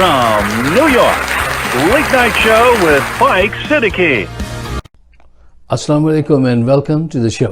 from New York, Late Night Show with Mike Siddiqui. Assalamu alaikum and welcome to the show.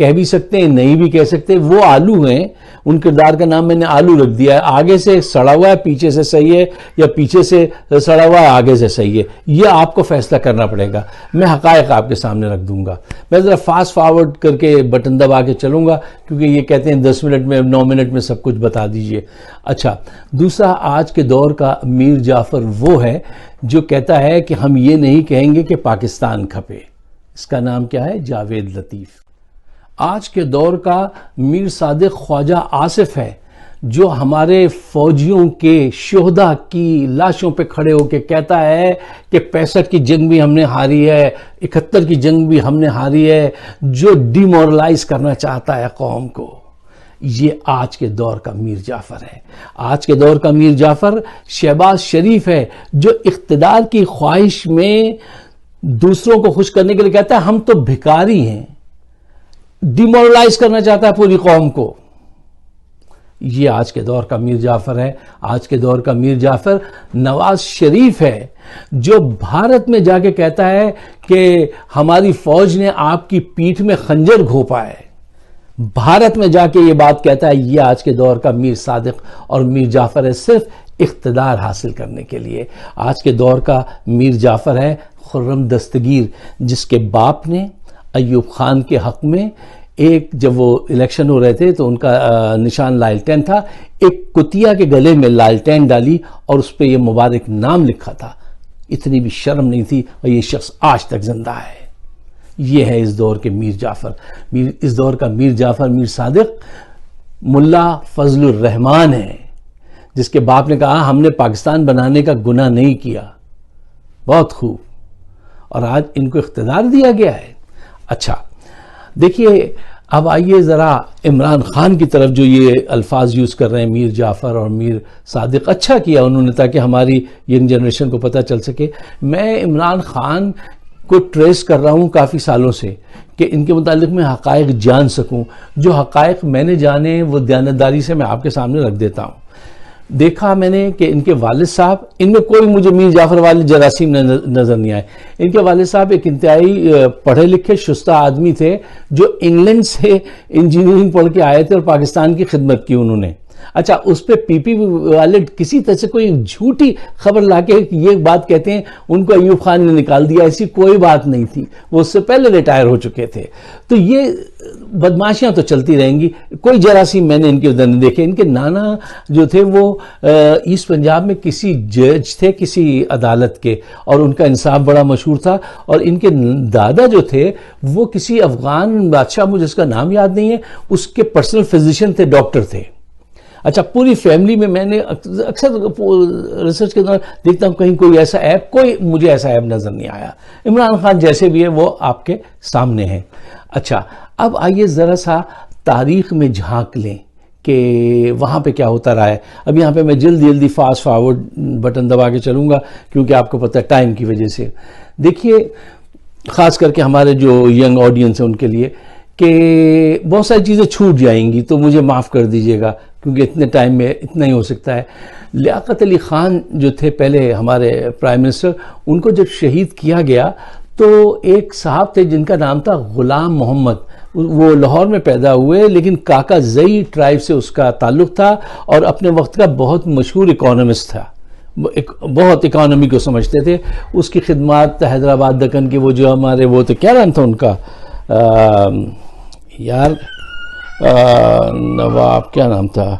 کہہ بھی سکتے ہیں نہیں بھی کہہ سکتے. وہ آلو ہیں, ان کردار کا نام میں نے آلو رکھ دیا ہے. آگے سے سڑا ہوا ہے, پیچھے سے صحیح ہے, یا پیچھے سے سڑا ہوا ہے آگے سے صحیح ہے, یہ آپ کو فیصلہ کرنا پڑے گا. میں حقائق آپ کے سامنے رکھ دوں گا. میں ذرا فاسٹ فارورڈ کر کے بٹن دبا کے چلوں گا, کیونکہ یہ کہتے ہیں 10 منٹ میں 9 منٹ میں سب کچھ بتا دیجئے. اچھا, دوسرا آج کے دور کا میر جعفر وہ ہے جو کہتا ہے کہ ہم یہ نہیں کہیں گے کہ پاکستان کھپے. اس کا نام کیا ہے؟ جاوید لطیف. آج کے دور کا میر صادق خواجہ آصف ہے جو ہمارے فوجیوں کے شہداء کی لاشوں پہ کھڑے ہو کے کہتا ہے کہ 65 کی جنگ بھی ہم نے ہاری ہے, 71 کی جنگ بھی ہم نے ہاری ہے, جو ڈی مورلائز کرنا چاہتا ہے قوم کو. یہ آج کے دور کا میر جعفر ہے. آج کے دور کا میر جعفر شہباز شریف ہے جو اقتدار کی خواہش میں دوسروں کو خوش کرنے کے لیے کہتا ہے ہم تو بھکاری ہیں, ڈیمورلائز کرنا چاہتا ہے پوری قوم کو. یہ آج کے دور کا میر جعفر ہے. آج کے دور کا میر جعفر نواز شریف ہے جو بھارت میں جا کے کہتا ہے کہ ہماری فوج نے آپ کی پیٹھ میں خنجر گھونپا ہے. بھارت میں جا کے یہ بات کہتا ہے. یہ آج کے دور کا میر صادق اور میر جعفر ہے, صرف اقتدار حاصل کرنے کے لیے. آج کے دور کا میر جعفر ہے خرم دستگیر, جس کے باپ نے ایوب خان کے حق میں ایک, جب وہ الیکشن ہو رہے تھے تو ان کا نشان لالٹین تھا, ایک کتیا کے گلے میں لالٹین ڈالی اور اس پہ یہ مبارک نام لکھا تھا. اتنی بھی شرم نہیں تھی, اور یہ شخص آج تک زندہ ہے. یہ ہے اس دور کے میر جعفر. اس دور کا میر جعفر میر صادق ملا فضل الرحمان ہے, جس کے باپ نے کہا ہم نے پاکستان بنانے کا گناہ نہیں کیا. بہت خوب. اور آج ان کو اقتدار دیا گیا ہے. اچھا دیکھیے, اب آئیے ذرا عمران خان کی طرف, جو یہ الفاظ یوز کر رہے ہیں میر جعفر اور میر صادق. اچھا کیا انہوں نے, تاکہ ہماری ینگ جنریشن کو پتہ چل سکے. میں عمران خان کو ٹریس کر رہا ہوں کافی سالوں سے کہ ان کے متعلق میں حقائق جان سکوں. جو حقائق میں نے جانے وہ دیانتداری سے میں آپ کے سامنے رکھ دیتا ہوں. دیکھا میں نے کہ ان کے والد صاحب, ان میں کوئی مجھے میر جعفر والد جراثیم نظر نہیں آئے. ان کے والد صاحب ایک انتہائی پڑھے لکھے شستہ آدمی تھے جو انگلینڈ سے انجینئرنگ پڑھ کے آئے تھے اور پاکستان کی خدمت کی انہوں نے. اچھا, اس پہ پی پی والد کسی طرح سے کوئی جھوٹی خبر لا کے یہ بات کہتے ہیں ان کو ایوب خان نے نکال دیا. ایسی کوئی بات نہیں تھی, وہ اس سے پہلے ریٹائر ہو چکے تھے. تو یہ بدماشیاں تو چلتی رہیں گی. کوئی جراثیم میں نے ان کے ادھر نہیں دیکھے. ان کے نانا جو تھے وہ ایسٹ پنجاب میں کسی جج تھے کسی عدالت کے, اور ان کا انصاف بڑا مشہور تھا. اور ان کے دادا جو تھے وہ کسی افغان بادشاہ, مجھے اس کا نام یاد نہیں ہے, اس کے پرسنل فزیشین تھے, ڈاکٹر تھے. اچھا, پوری فیملی میں نے اکثر ریسرچ کے دوران دیکھتا ہوں کہیں کوئی ایسا ایپ, کوئی مجھے ایسا ایپ نظر نہیں آیا. عمران خان جیسے بھی ہے وہ آپ کے سامنے ہیں. اچھا, اب آئیے ذرا سا تاریخ میں جھانک لیں کہ وہاں پہ کیا ہوتا رہا ہے. اب یہاں پہ میں جلدی فاسٹ فارورڈ بٹن دبا کے چلوں گا کیونکہ آپ کو پتہ ہے ٹائم کی وجہ سے. دیکھیے, خاص کر کے ہمارے جو ینگ آڈینس ہے ان کے لیے, کہ بہت ساری چیزیں چھوٹ جائیں گی تو مجھے معاف کر دیجئے گا, کیونکہ اتنے ٹائم میں اتنا ہی ہو سکتا ہے. لیاقت علی خان جو تھے پہلے ہمارے پرائم منسٹر, ان کو جب شہید کیا گیا تو ایک صاحب تھے جن کا نام تھا غلام محمد. وہ لاہور میں پیدا ہوئے لیکن کاکا زئی ٹرائب سے اس کا تعلق تھا, اور اپنے وقت کا بہت مشہور اکانومسٹ تھا, بہت اکانومی کو سمجھتے تھے. اس کی خدمات حیدرآباد دکن کے وہ جو ہمارے وہ تو کیا نام تھا ان کا یار, نواب کیا نام تھا,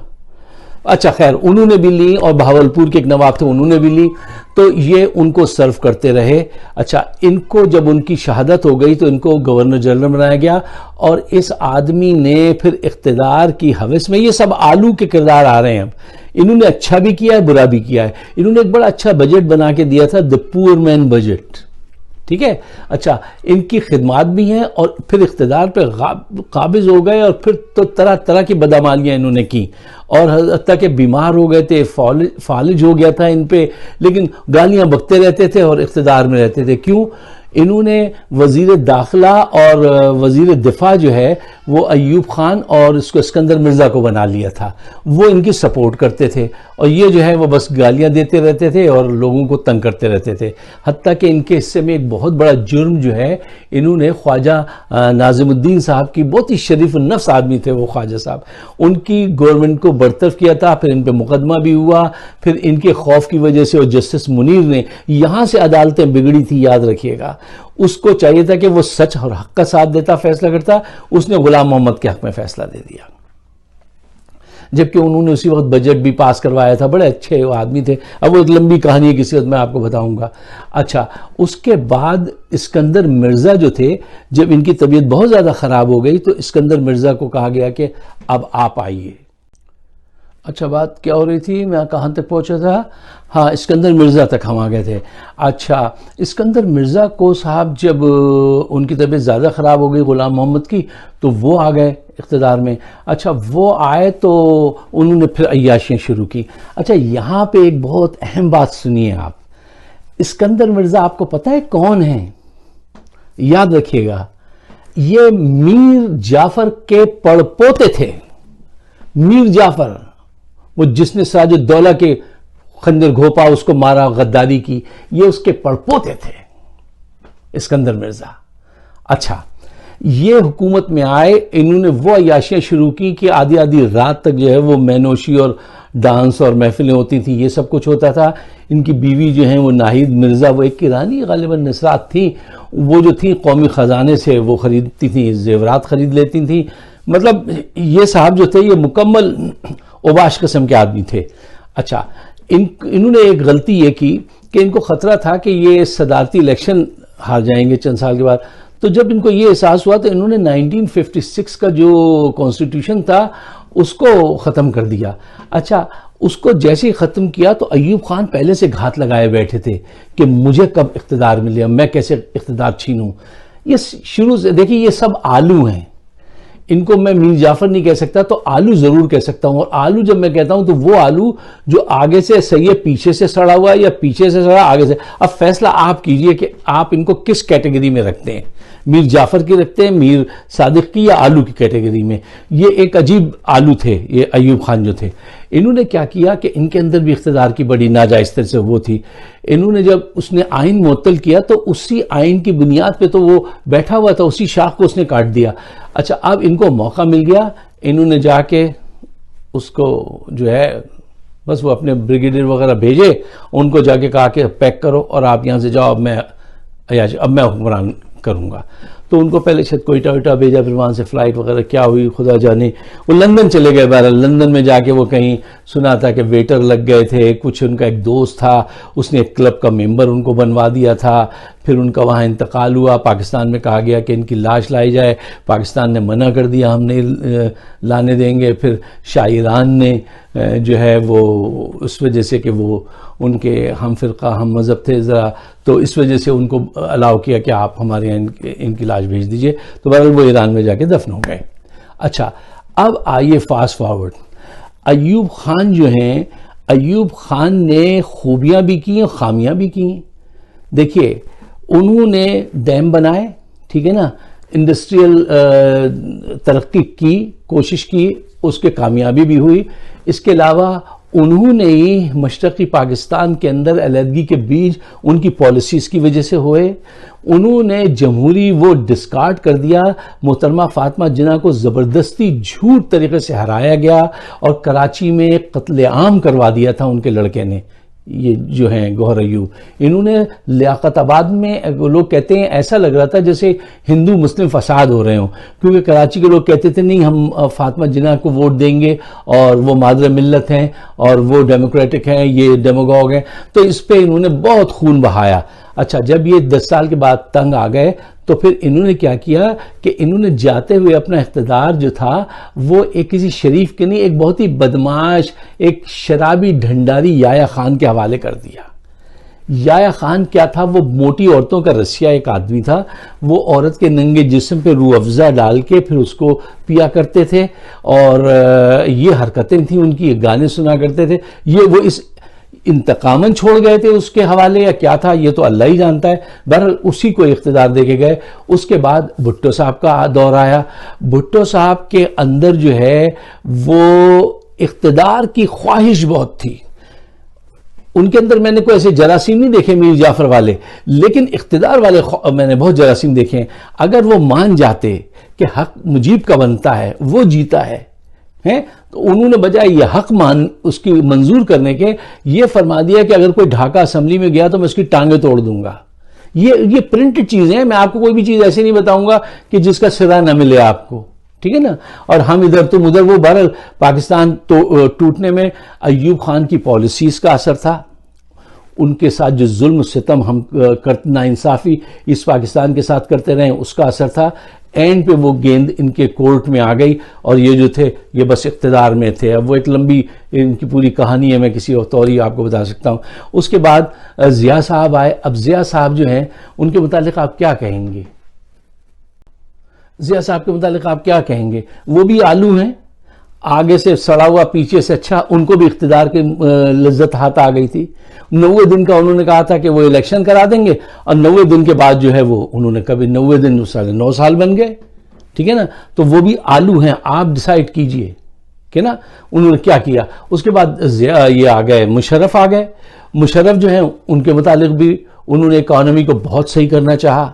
اچھا خیر, انہوں نے بھی لی, اور بہاولپور کے ایک نواب تھے انہوں نے بھی لی. تو یہ ان کو سرو کرتے رہے. اچھا, ان کو جب ان کی شہادت ہو گئی تو ان کو گورنر جنرل بنایا گیا, اور اس آدمی نے پھر اقتدار کی ہوس میں, یہ سب آلو کے کردار آ رہے ہیں. اب انہوں نے اچھا بھی کیا ہے برا بھی کیا ہے. انہوں نے ایک بڑا اچھا بجٹ بنا کے دیا تھا, دا پور مین بجٹ, ٹھیک ہے. اچھا, ان کی خدمات بھی ہیں, اور پھر اقتدار پہ قابض ہو گئے, اور پھر تو طرح طرح کی بدعمالیاں انہوں نے کی, اور حتیٰ کہ بیمار ہو گئے تھے, فالج ہو گیا تھا ان پہ, لیکن گالیاں بکتے رہتے تھے اور اقتدار میں رہتے تھے. کیوں؟ انہوں نے وزیر داخلہ اور وزیر دفاع جو ہے وہ ایوب خان اور اس کو اسکندر مرزا کو بنا لیا تھا. وہ ان کی سپورٹ کرتے تھے اور یہ جو ہے وہ بس گالیاں دیتے رہتے تھے اور لوگوں کو تنگ کرتے رہتے تھے. حتیٰ کہ ان کے حصے میں ایک بہت بڑا جرم جو ہے, انہوں نے خواجہ ناظم الدین صاحب کی, بہت ہی شریف النفس آدمی تھے وہ خواجہ صاحب, ان کی گورنمنٹ کو برطرف کیا تھا. پھر ان پہ مقدمہ بھی ہوا. پھر ان کے خوف کی وجہ سے اور جسٹس منیر نے, یہاں سے عدالتیں بگڑی تھی یاد رکھیے گا, اس کو چاہیے تھا کہ وہ سچ اور حق کا ساتھ دیتا, فیصلہ کرتا. اس نے غلام محمد کے حق میں فیصلہ دے دیا, جبکہ انہوں نے اسی وقت بجٹ بھی پاس کروایا تھا. بڑے اچھے آدمی تھے. اب وہ ایک لمبی کہانی ہے, کسی وقت میں آپ کو بتاؤں گا. اچھا, اس کے بعد اسکندر مرزا جو تھے, جب ان کی طبیعت بہت زیادہ خراب ہو گئی تو اسکندر مرزا کو کہا گیا کہ اب آپ آئیے. اچھا, بات کیا ہو رہی تھی, میں کہاں تک پہنچا تھا؟ ہاں, اسکندر مرزا تک ہم آ گئے تھے. اچھا, اسکندر مرزا کو صاحب جب ان کی طبیعت زیادہ خراب ہو گئی غلام محمد کی, تو وہ آ گئے اقتدار میں. اچھا, وہ آئے تو انہوں نے پھر عیاشیاں شروع کی. اچھا, یہاں پہ ایک بہت اہم بات سنیے آپ. اسکندر مرزا آپ کو پتہ ہے کون ہیں؟ یاد رکھیے گا, یہ میر جعفر کے پڑپوتے تھے. میر جعفر, وہ جس نے سراج الدولہ کے خنجر گھوپا, اس کو مارا, غداری کی, یہ اس کے پڑپوتے تھے اسکندر مرزا. اچھا, یہ حکومت میں آئے, انہوں نے وہ عیاشیاں شروع کی کہ آدھی آدھی رات تک جو ہے وہ مینوشی اور ڈانس اور محفلیں ہوتی تھیں, یہ سب کچھ ہوتا تھا. ان کی بیوی جو ہیں وہ ناہید مرزا, وہ ایک کرانی غالباً نصرات تھیں, وہ جو تھیں قومی خزانے سے وہ خریدتی تھیں, زیورات خرید لیتی تھیں. مطلب یہ صاحب جو تھے یہ مکمل اوباش قسم کے آدمی تھے. اچھا, انہوں نے ایک غلطی یہ کی کہ ان کو خطرہ تھا کہ یہ صدارتی الیکشن ہار جائیں گے چند سال کے بعد. تو جب ان کو یہ احساس ہوا تو انہوں نے 1956 کا جو کانسٹیٹیوشن تھا اس کو ختم کر دیا. اچھا, اس کو جیسے ہی ختم کیا تو ایوب خان پہلے سے گھات لگائے بیٹھے تھے کہ مجھے کب اقتدار ملے, میں کیسے اقتدار چھینوں. یہ شروع سے دیکھیں, یہ سب آلو ہیں, ان کو میں میر جعفر نہیں کہہ سکتا, تو آلو ضرور کہہ سکتا ہوں. اور آلو جب میں کہتا ہوں تو وہ آلو جو آگے سے صحیح ہے, پیچھے سے سڑا ہوا ہے, یا پیچھے سے سڑا آگے سے. اب فیصلہ آپ کیجئے کہ آپ ان کو کس کیٹیگری میں رکھتے ہیں, میر جعفر کی رکھتے ہیں, میر صادق کی, یا آلو کی کیٹیگری میں. یہ ایک عجیب آلو تھے یہ ایوب خان جو تھے. انہوں نے کیا کیا کہ ان کے اندر بھی اقتدار کی بڑی ناجائز طرح سے وہ تھی. انہوں نے جب اس نے آئین معطل کیا تو اسی آئین کی بنیاد پہ تو وہ بیٹھا ہوا تھا, اسی شاخ کو اس نے کاٹ دیا. اچھا, اب ان کو موقع مل گیا, انہوں نے جا کے اس کو جو ہے بس وہ اپنے بریگیڈیئر وغیرہ بھیجے, ان کو جا کے کہا کہ پیک کرو اور آپ یہاں سے جاؤ, اب میں حکمران کروں گا. تو ان کو پہلے شاید کوئٹہ بھیجا, پھر وہاں سے فلائٹ وغیرہ کیا ہوئی خدا جانے. وہ لندن چلے گئے. بہرحال لندن میں جا کے وہ کہیں سنا تھا کہ ویٹر لگ گئے تھے, کچھ ان کا ایک دوست تھا اس نے ایک کلب کا ممبر ان کو بنوا دیا تھا. پھر ان کا وہاں انتقال ہوا, پاکستان میں کہا گیا کہ ان کی لاش لائی جائے, پاکستان نے منع کر دیا, ہم نہیں لانے دیں گے. پھر شاہ ایران نے جو ہے وہ اس وجہ سے کہ وہ ان کے ہم فرقہ ہم مذہب تھے ذرا, تو اس وجہ سے ان کو الاؤ کیا کہ آپ ہمارے یہاں ان کی لاش بھیج دیجئے. تو بہرحال وہ ایران میں جا کے دفن ہو گئے. اچھا, اب آئیے فاسٹ فارورڈ. ایوب خان جو ہیں, ایوب خان نے خوبیاں بھی کی اور خامیاں بھی کی. دیکھیے, انہوں نے ڈیم بنائے, ٹھیک ہے نا, انڈسٹریل ترقی کی کوشش کی, اس کے کامیابی بھی ہوئی. اس کے علاوہ انہوں نے ہی مشرقی پاکستان کے اندر علیحدگی کے بیج ان کی پالیسیز کی وجہ سے ہوئے. انہوں نے جمہوری وہ ڈسکارڈ کر دیا, محترمہ فاطمہ جناح کو زبردستی جھوٹ طریقے سے ہرایا گیا اور کراچی میں قتل عام کروا دیا تھا ان کے لڑکے نے. یہ جو ہیں گوہر ایوب, انہوں نے لیاقت آباد میں, لوگ کہتے ہیں ایسا لگ رہا تھا جیسے ہندو مسلم فساد ہو رہے ہوں, کیونکہ کراچی کے لوگ کہتے تھے نہیں ہم فاطمہ جناح کو ووٹ دیں گے اور وہ مادر ملت ہیں اور وہ ڈیموکریٹک ہیں, یہ ڈیموگوگ ہیں. تو اس پہ انہوں نے بہت خون بہایا. اچھا, جب یہ 10 سال کے بعد تنگ آ گئے تو پھر انہوں نے کیا کیا کہ انہوں نے جاتے ہوئے اپنا اقتدار جو تھا وہ ایک کسی شریف کے نہیں, ایک بہت ہی بدمعاش, ایک شرابی ڈھنڈاری یایا خان کے حوالے کر دیا. یایا خان کیا تھا؟ وہ موٹی عورتوں کا رسیہ ایک آدمی تھا. وہ عورت کے ننگے جسم پہ روح افزا ڈال کے پھر اس کو پیا کرتے تھے, اور یہ حرکتیں تھیں ان کی, گانے سنا کرتے تھے. یہ وہ انتقاماً چھوڑ گئے تھے اس کے حوالے یا کیا تھا یہ تو اللہ ہی جانتا ہے. بہرحال اسی کو اقتدار دے کے گئے. اس کے بعد بھٹو صاحب کا دور آیا. بھٹو صاحب کے اندر جو ہے وہ اقتدار کی خواہش بہت تھی. ان کے اندر میں نے کوئی ایسے جراثیم نہیں دیکھے میر جعفر والے, لیکن اقتدار والے میں نے بہت جراثیم دیکھے ہیں. اگر وہ مان جاتے کہ حق مجیب کا بنتا ہے, وہ جیتا ہے, تو انہوں نے بجائے یہ حق اس کی منظور کرنے کے یہ فرما دیا کہ اگر کوئی ڈھاکہ اسمبلی میں گیا تو میں اس کی ٹانگیں توڑ دوں گا. یہ پرنٹڈ چیزیں ہیں. میں آپ کو کوئی بھی چیز ایسی نہیں بتاؤں گا کہ جس کا سرا نہ ملے آپ کو, ٹھیک ہے نا. اور ہم ادھر تم ادھر. وہ بہرحال پاکستان ٹوٹنے میں ایوب خان کی پالیسیز کا اثر تھا. ان کے ساتھ جو ظلم ستم ہم ناانصافی اس پاکستان کے ساتھ کرتے رہے اس کا اثر تھا. اینڈ پہ وہ گیند ان کے کورٹ میں آ گئی اور یہ جو تھے یہ بس اقتدار میں تھے. اب وہ ایک لمبی ان کی پوری کہانی ہے, میں کسی اور ہی آپ کو بتا سکتا ہوں. اس کے بعد ضیاء صاحب آئے. اب ضیاء صاحب جو ہیں ان کے متعلق آپ کیا کہیں گے؟ ضیاء صاحب کے متعلق آپ کیا کہیں گے؟ وہ بھی آلو ہیں, آگے سے سڑا ہوا پیچھے سے اچھا. ان کو بھی اقتدار کی لذت ہاتھ آ گئی تھی. 90 دن کا انہوں نے کہا تھا کہ وہ الیکشن کرا دیں گے, اور 90 دن کے بعد جو ہے وہ انہوں نے کبھی 90 دن 9 سال بن گئے, ٹھیک ہے نا. تو وہ بھی آلو ہیں, آپ ڈیسائیڈ کیجئے کہ نا انہوں نے کیا کیا. اس کے بعد یہ آ گئے مشرف آ گئے. مشرف جو ہیں ان کے متعلق بھی انہوں نے اکانومی کو بہت صحیح کرنا چاہا,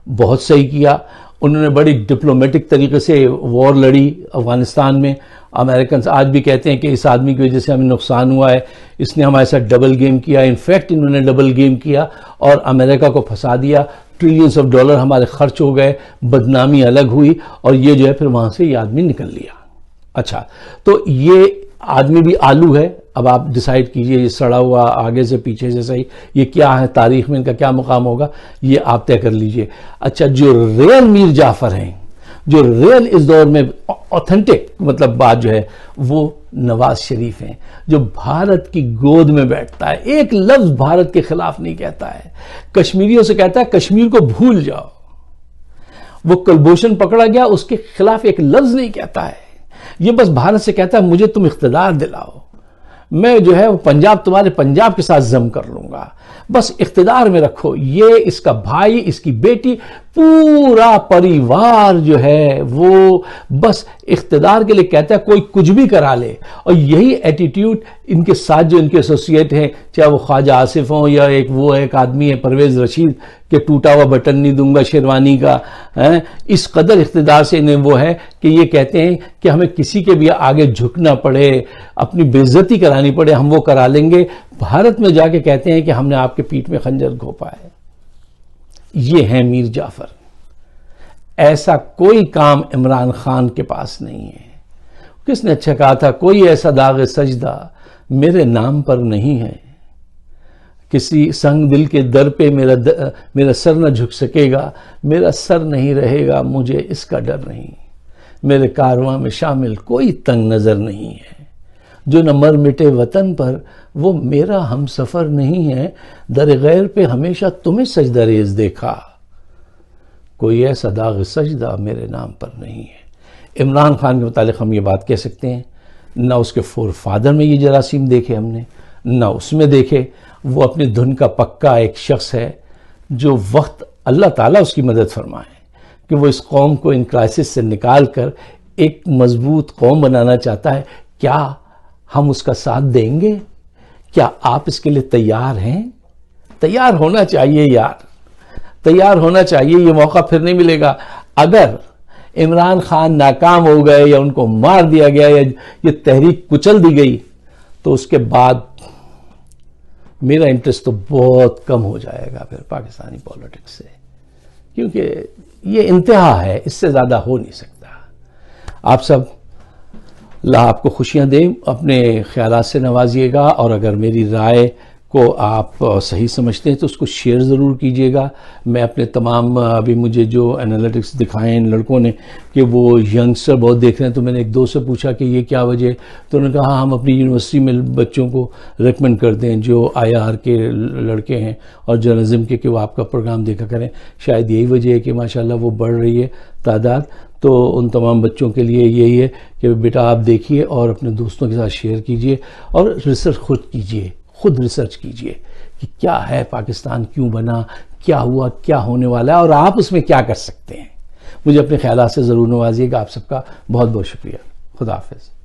بہت صحیح کیا. انہوں نے بڑی ڈپلومیٹک طریقے سے وار لڑی افغانستان میں. امریکنز آج بھی کہتے ہیں کہ اس آدمی کی وجہ سے ہمیں نقصان ہوا ہے, اس نے ہمارے ساتھ ڈبل گیم کیا. انفیکٹ انہوں نے ڈبل گیم کیا اور امریکہ کو پھنسا دیا. ٹریلینز آف ڈالر ہمارے خرچ ہو گئے, بدنامی الگ ہوئی, اور یہ جو ہے پھر وہاں سے یہ آدمی نکل لیا. اچھا, تو یہ آدمی بھی آلو ہے. اب آپ ڈیسائیڈ کیجئے یہ سڑا ہوا آگے سے پیچھے سے صحیح یہ کیا ہے, تاریخ میں ان کا کیا مقام ہوگا, یہ آپ طے کر لیجئے. اچھا, جو ریئل میر جعفر ہیں, جو ریئل اس دور میں اوتھنٹک مطلب بات جو ہے وہ نواز شریف ہیں, جو بھارت کی گود میں بیٹھتا ہے, ایک لفظ بھارت کے خلاف نہیں کہتا ہے. کشمیریوں سے کہتا ہے کشمیر کو بھول جاؤ. وہ کلبھوشن پکڑا گیا, اس کے خلاف ایک لفظ نہیں کہتا ہے. یہ بس بھارت سے کہتا ہے مجھے تم اقتدار دلاؤ, میں جو ہے وہ پنجاب تمہارے پنجاب کے ساتھ ضم کر لوں گا, بس اقتدار میں رکھو. یہ اس کا بھائی, اس کی بیٹی, پورا پریوار جو ہے وہ بس اقتدار کے لیے کہتا ہے کوئی کچھ بھی کرا لے. اور یہی ایٹیٹیوڈ ان کے ساتھ جو ان کے ایسوسیٹ ہیں, چاہے وہ خواجہ آصف ہوں یا وہ ایک آدمی ہے پرویز رشید کہ ٹوٹا ہوا بٹن نہیں دوں گا شیروانی کا, اس قدر اقتدار سے انہیں وہ ہے کہ یہ کہتے ہیں کہ ہمیں کسی کے بھی آگے جھکنا پڑے, اپنی بے عزتی کرانی پڑے, ہم وہ کرا لیں گے. بھارت میں جا کے کہتے ہیں کہ ہم نے آپ کے پیٹھ میں خنجر گھونپا ہے. یہ ہیں میر جعفر. ایسا کوئی کام عمران خان کے پاس نہیں ہے. کس نے اچھا کہا تھا, کوئی ایسا داغ سجدہ میرے نام پر نہیں ہے, کسی سنگ دل کے در پہ میرا سر نہ جھک سکے گا, میرا سر نہیں رہے گا مجھے اس کا ڈر نہیں, میرے کارواں میں شامل کوئی تنگ نظر نہیں ہے, جو نہ مر مٹے وطن پر وہ میرا ہم سفر نہیں ہے, در غیر پہ ہمیشہ تمہیں سجدہ ریز دیکھا, کوئی ایسا داغ سجدہ میرے نام پر نہیں ہے. عمران خان کے متعلق ہم یہ بات کہہ سکتے ہیں, نہ اس کے فور فادر میں یہ جراثیم دیکھے ہم نے, نہ اس میں دیکھے. وہ اپنی دھن کا پکا ایک شخص ہے جو وقت اللہ تعالیٰ اس کی مدد فرمائے کہ وہ اس قوم کو ان کرائسس سے نکال کر ایک مضبوط قوم بنانا چاہتا ہے. کیا ہم اس کا ساتھ دیں گے؟ کیا آپ اس کے لیے تیار ہیں؟ تیار ہونا چاہیے یار, تیار ہونا چاہیے. یہ موقع پھر نہیں ملے گا. اگر عمران خان ناکام ہو گئے یا ان کو مار دیا گیا یا یہ تحریک کچل دی گئی تو اس کے بعد میرا انٹرسٹ تو بہت کم ہو جائے گا پھر پاکستانی پولیٹکس سے, کیونکہ یہ انتہا ہے, اس سے زیادہ ہو نہیں سکتا. آپ سب اللہ آپ کو خوشیاں دے, اپنے خیالات سے نوازیے گا, اور اگر میری رائے کو آپ صحیح سمجھتے ہیں تو اس کو شیئر ضرور کیجیے گا. میں اپنے تمام ابھی مجھے جو انالیٹکس دکھائے ان لڑکوں نے کہ وہ ینگسٹر بہت دیکھ رہے ہیں, تو میں نے ایک دوست سے پوچھا کہ یہ کیا وجہ ہے, تو انہوں نے کہا ہم اپنی یونیورسٹی میں بچوں کو ریکمنڈ کرتے ہیں جو IR کے لڑکے ہیں اور جرنلزم کے کہ وہ آپ کا پروگرام دیکھا کریں. شاید یہی وجہ ہے کہ ماشاءاللہ وہ بڑھ رہی ہے تعداد. تو ان تمام بچوں کے لیے یہی ہے کہ بیٹا آپ دیکھیے اور اپنے دوستوں کے ساتھ شیئر کیجیے اور ریسرچ خود کیجیے, خود ریسرچ کیجئے کہ کیا ہے پاکستان، کیوں بنا، کیا ہوا، کیا ہونے والا ہے، اور آپ اس میں کیا کر سکتے ہیں۔ مجھے اپنے خیالات سے ضرور نوازیے گا۔ آپ سب کا بہت بہت شکریہ۔ خدا حافظ۔